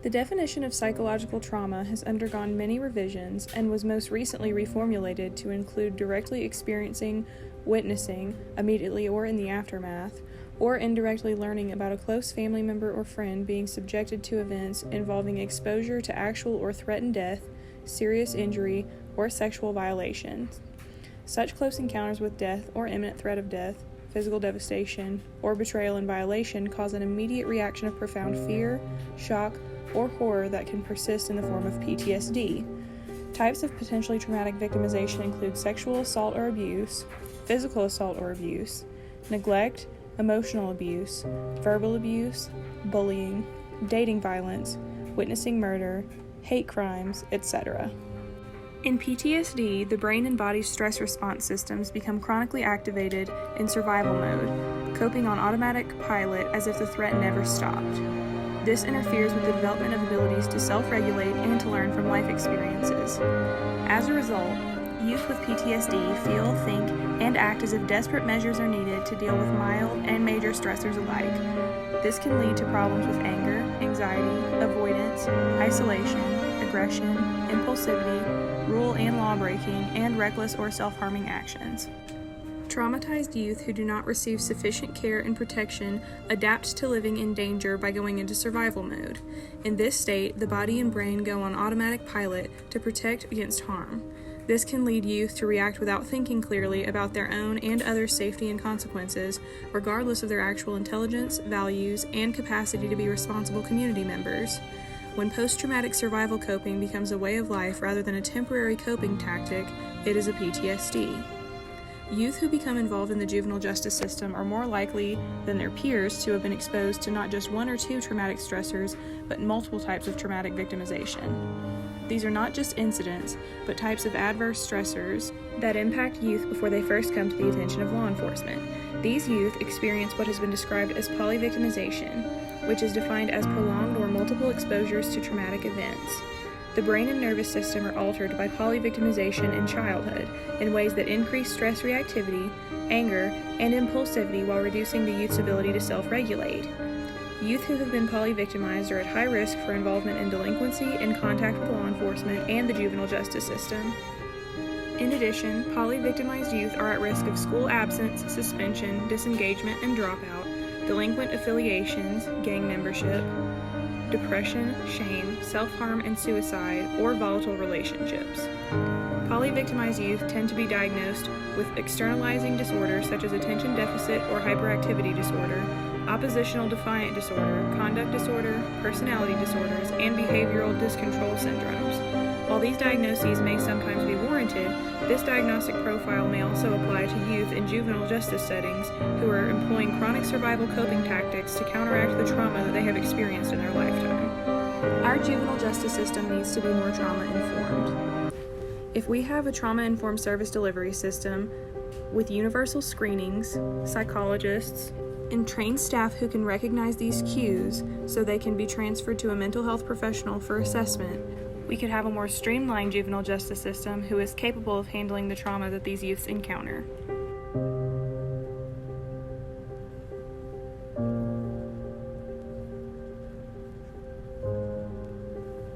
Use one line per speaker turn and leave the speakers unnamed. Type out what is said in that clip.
The definition of psychological trauma has undergone many revisions and was most recently reformulated to include directly experiencing, witnessing, immediately or in the aftermath, or indirectly learning about a close family member or friend being subjected to events involving exposure to actual or threatened death, serious injury, or sexual violations. Such close encounters with death or imminent threat of death, physical devastation, or betrayal and violation cause an immediate reaction of profound fear, shock, or horror that can persist in the form of PTSD. Types of potentially traumatic victimization include sexual assault or abuse, physical assault or abuse, neglect, emotional abuse, verbal abuse, bullying, dating violence, witnessing murder, hate crimes, etc. In PTSD, the brain and body's stress response systems become chronically activated in survival mode, coping on automatic pilot as if the threat never stopped. This interferes with the development of abilities to self-regulate and to learn from life experiences. As a result, youth with PTSD feel, think, and act as if desperate measures are needed to deal with mild and major stressors alike. This can lead to problems with anger, anxiety, avoidance, isolation, aggression, impulsivity, rule and law breaking, and reckless or self-harming actions. Traumatized youth who do not receive sufficient care and protection adapt to living in danger by going into survival mode. In this state, the body and brain go on automatic pilot to protect against harm. This can lead youth to react without thinking clearly about their own and others' safety and consequences, regardless of their actual intelligence, values, and capacity to be responsible community members. When post-traumatic survival coping becomes a way of life rather than a temporary coping tactic, it is a PTSD. Youth who become involved in the juvenile justice system are more likely than their peers to have been exposed to not just one or two traumatic stressors, but multiple types of traumatic victimization. These are not just incidents, but types of adverse stressors that impact youth before they first come to the attention of law enforcement. These youth experience what has been described as polyvictimization, which is defined as prolonged or multiple exposures to traumatic events. The brain and nervous system are altered by polyvictimization in childhood in ways that increase stress reactivity, anger, and impulsivity while reducing the youth's ability to self-regulate. Youth who have been polyvictimized are at high risk for involvement in delinquency and contact with law enforcement and the juvenile justice system. In addition, polyvictimized youth are at risk of school absence, suspension, disengagement and dropout, delinquent affiliations, gang membership, depression, shame, self-harm and suicide, or volatile relationships. Polyvictimized youth tend to be diagnosed with externalizing disorders such as attention deficit or hyperactivity disorder, oppositional defiant disorder, conduct disorder, personality disorders, and behavioral discontrol syndromes. While these diagnoses may sometimes be warranted, this diagnostic profile may also apply to youth in juvenile justice settings who are employing chronic survival coping tactics to counteract the trauma that they have experienced in their lifetime. Our juvenile justice system needs to be more trauma-informed. If we have a trauma-informed service delivery system with universal screenings, psychologists, and trained staff who can recognize these cues so they can be transferred to a mental health professional for assessment, we could have a more streamlined juvenile justice system who is capable of handling the trauma that these youths encounter.